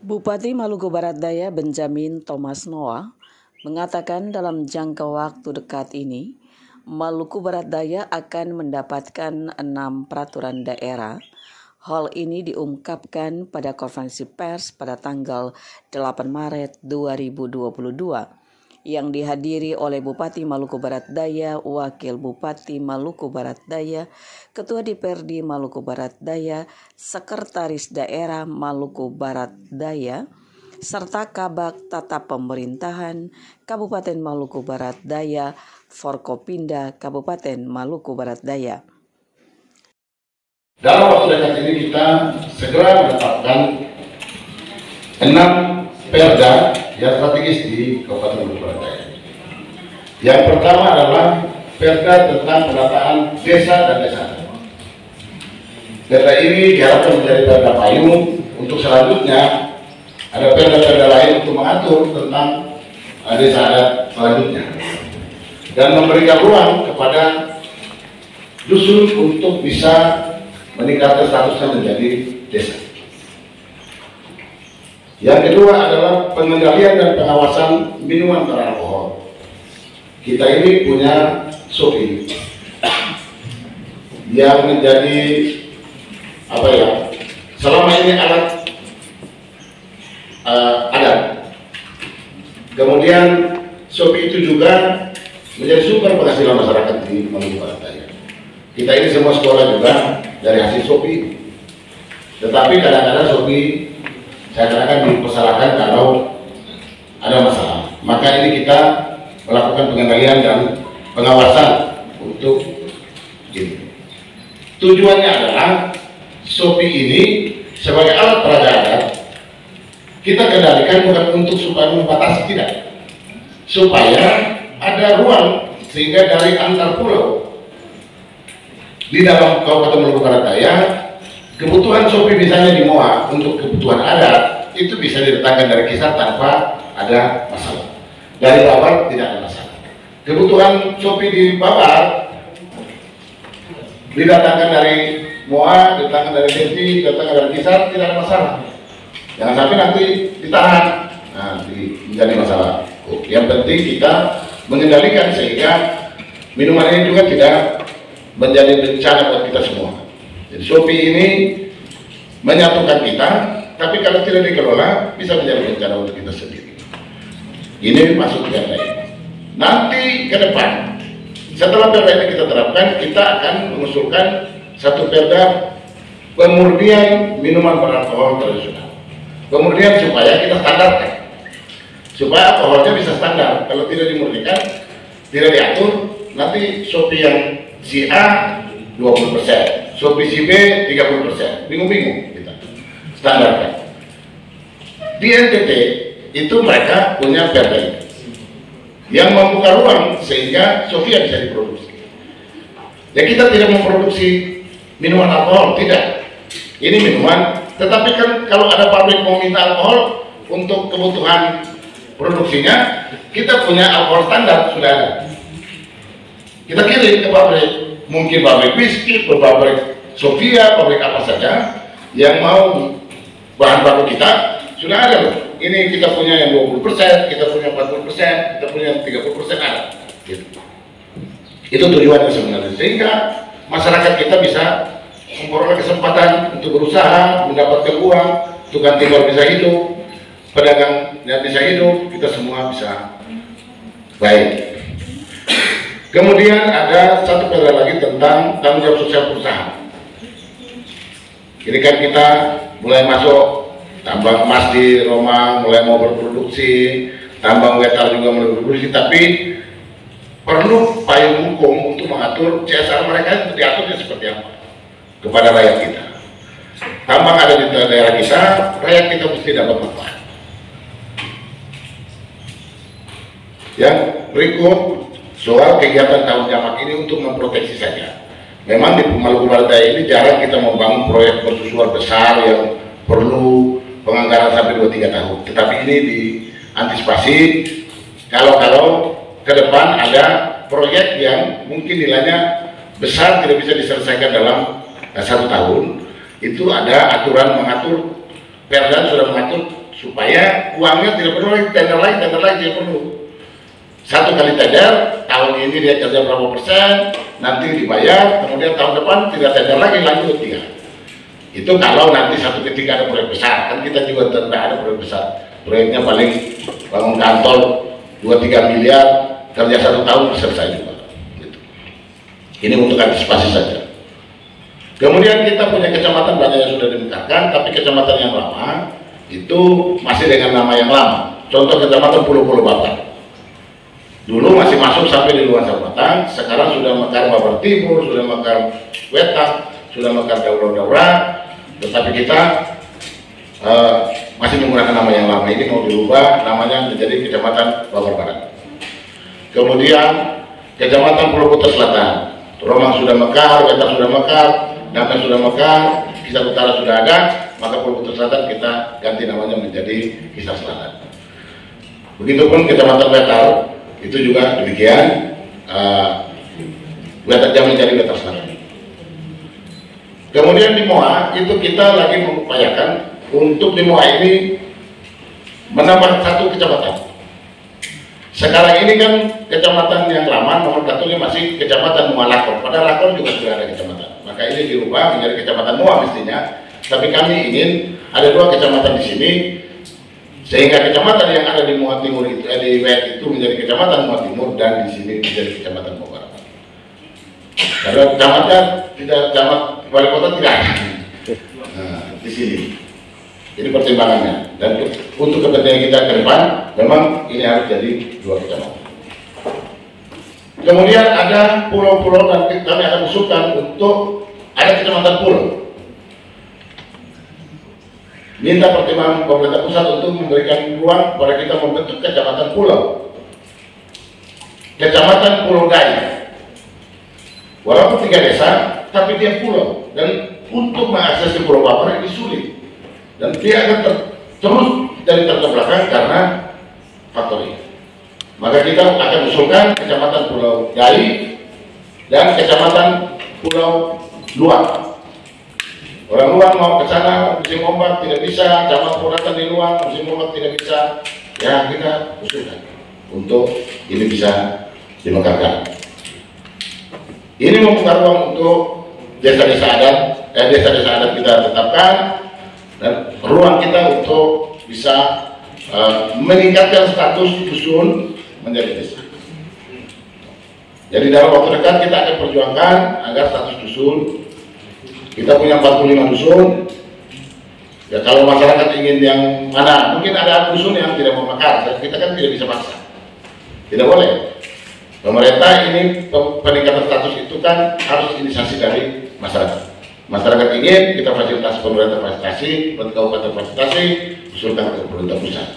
Bupati Maluku Barat Daya Benjamin Thomas Noah mengatakan dalam jangka waktu dekat ini, Maluku Barat Daya akan mendapatkan 6 peraturan daerah. Hal ini diungkapkan pada konferensi pers pada tanggal 8 Maret 2022 yang dihadiri oleh Bupati Maluku Barat Daya, Wakil Bupati Maluku Barat Daya, Ketua DPRD Maluku Barat Daya, Sekretaris Daerah Maluku Barat Daya, serta Kabag Tata Pemerintahan Kabupaten Maluku Barat Daya, Forkopimda Kabupaten Maluku Barat Daya. Dalam waktu dekat ini kita segera menetapkan 6 perda yang strategis di Kabupaten Maluku Barat Daya. Yang pertama adalah perda tentang penataan desa dan desa. Perda ini diharapkan menjadi perda payung untuk selanjutnya ada perda-perda lain untuk mengatur tentang desa adat selanjutnya dan memberikan ruang kepada dusun untuk bisa meningkatkan statusnya menjadi desa. Yang kedua adalah pengendalian dan pengawasan minuman beralkohol. Kita ini punya SOPI yang menjadi selama ini alat adat. Kemudian SOPI itu juga menjadi sumber penghasilan masyarakat di Maluku Barat Daya. Kita ini semua sekolah juga dari hasil SOPI. Tetapi kadang-kadang SOPI saya katakan dipersalahkan kalau ada masalah. Maka ini kita melakukan pengendalian dan pengawasan untuk ini. Tujuannya adalah SOPI ini sebagai alat peraga adat kita kendalikan bukan untuk supaya membatasi, tidak, supaya ada ruang sehingga dari antar pulau di dalam Kabupaten Maluku Barat Daya kebutuhan SOPI misalnya di Moa untuk kebutuhan adat itu bisa diletakkan dari kisar tanpa ada masalah. Dari Babar tidak ada masalah. Kebutuhan SOPI di Babar didatangkan dari Moa, didatangkan dari Desi, didatangkan dari kisar, tidak ada masalah. Jangan sampai nanti ditahan, menjadi masalah. Yang penting kita mengendalikan sehingga minuman ini juga tidak menjadi bencana buat kita semua. Jadi SOPI ini menyatukan kita, tapi kalau tidak dikelola bisa menjadi bencana untuk kita sendiri. Ini masuk perda ini. Nanti ke depan, setelah perda ini kita terapkan, kita akan mengusulkan satu perda pemurnian minuman beralkohol tradisional. Kemudian supaya kita standarkan, supaya alkoholnya bisa standar. Kalau tidak dimurnikan, tidak diatur, nanti SOPI yang si A 20%, SOPI si B 30%, bingung-bingung kita standarkan. Di NTT itu mereka punya perda yang membuka ruang sehingga SOFIA bisa diproduksi. Ya kita tidak memproduksi minuman alkohol, tidak. Ini minuman, tetapi kan kalau ada pabrik mau minta alkohol untuk kebutuhan produksinya, kita punya alkohol standar sudah ada. Kita kirim ke pabrik, mungkin pabrik whisky, pabrik SOFIA, pabrik apa saja yang mau bahan baku kita sudah ada loh. Ini kita punya yang 20%, kita punya 40%, kita punya 30% ada. Gitu. Itu tujuannya sebenarnya, sehingga masyarakat kita bisa memperoleh kesempatan untuk berusaha, mendapatkan uang, tukang timbal bisa hidup, pedagang bisa hidup, kita semua bisa baik. Kemudian ada satu perda lagi tentang tanggung jawab sosial perusahaan. Ini kan kita mulai masuk tambang emas di Roma, mulai mau berproduksi, tambang wetar juga mulai berproduksi, tapi perlu payung hukum untuk mengatur CSR mereka itu diaturnya seperti apa kepada rakyat kita. Tambang ada di daerah kita, rakyat kita mesti dapat manfaat. Yang berikut soal kegiatan tahun jamak ini untuk memproteksi saja. Memang di Maluku Barat Daya ini jarang kita membangun proyek mercusuar besar yang perlu penganggaran sampai 2-3 tahun. Tetapi ini diantisipasi kalau ke depan ada proyek yang mungkin nilainya besar tidak bisa diselesaikan dalam 1 tahun. Itu ada aturan mengatur, perda sudah mengatur supaya uangnya tidak perlu lagi tender lagi tidak perlu. Satu kali tender, tahun ini dia kerja berapa persen, nanti dibayar, kemudian tahun depan tidak tender lagi, lanjut dia. Itu kalau nanti satu ketika ada proyek besar, kan kita juga tidak ada proyek besar. Proyeknya paling bangun kantor 2-3 miliar, kerja 1 tahun selesai juga. Gitu. Ini untuk antisipasi saja. Kemudian kita punya kecamatan banyak yang sudah dimekarkan, tapi kecamatan yang lama itu masih dengan nama yang lama. Contoh kecamatan Pulau Babat. Dulu masih masuk sampai di luar Batang, sekarang sudah mekar Babar Timur, sudah mekar Wetan, sudah mekar Daura, tetapi kita masih menggunakan nama yang lama. Ini mau dirubah namanya menjadi Kecamatan Babar Barat. Kemudian Kecamatan Pulau Kuta Selatan, Romang sudah mekar, Wetan sudah mekar, Damai sudah mekar, Kisah Utara sudah ada, maka Pulau Kuta Selatan kita ganti namanya menjadi Kisah Selatan. Begitupun Kecamatan Wetar, itu juga demikian, Wetar Jam menjadi Wetar Selatan. Kemudian di MOA itu kita lagi mengupayakan untuk di MOA ini menambah 1 kecamatan. Sekarang ini kan kecamatan yang lama nomor 1-nya masih Kecamatan MOA Lakon. Padahal Lakon juga sudah ada kecamatan. Maka ini dirubah menjadi Kecamatan MOA mestinya. Tapi kami ingin ada 2 kecamatan di sini, sehingga kecamatan yang ada di MOA Timur itu, di Wet itu menjadi Kecamatan MOA Timur, dan di sini menjadi Kecamatan MOA Barat. Kalau kecamatan tidak, camat wali kota tidak ada. Nah, di sini. Ini pertimbangannya. Dan untuk kepentingan kita ke depan, memang ini harus jadi 2 kecamatan. Kemudian ada pulau-pulau, dan kami akan usulkan untuk ada kecamatan pulau. Minta pertimbangan pemerintah pusat untuk memberikan ruang kepada kita membentuk kecamatan pulau. Kecamatan Pulau Dai. Walaupun 3 desa, tapi dia pulau, dan untuk mengakses ke Pulau Babar ini sulit, dan dia akan terus dari terbelakang karena faktor ini. Maka kita akan usulkan Kecamatan Pulau Dai dan Kecamatan Pulau Luar. Orang luar mau ke sana musim ombak tidak bisa, camat datang di luar musim ombak tidak bisa, ya kita usulkan untuk ini bisa dimekarkan. Ini membuka ruang untuk desa-desa adat kita tetapkan, dan ruang kita untuk bisa meningkatkan status dusun menjadi desa. Jadi dalam waktu dekat kita akan perjuangkan agar status dusun, kita punya 45 dusun. Ya kalau masyarakat ingin yang mana, mungkin ada dusun yang tidak mau mekar, kita kan tidak bisa paksa, tidak boleh. Pemerintah ini peningkatan status itu kan harus inisiasi dari masyarakat. Masyarakat ingin kita fasilitasi, pemerintah fasilitasi, kabupaten fasilitasi, usulkan ke pemerintah pusat.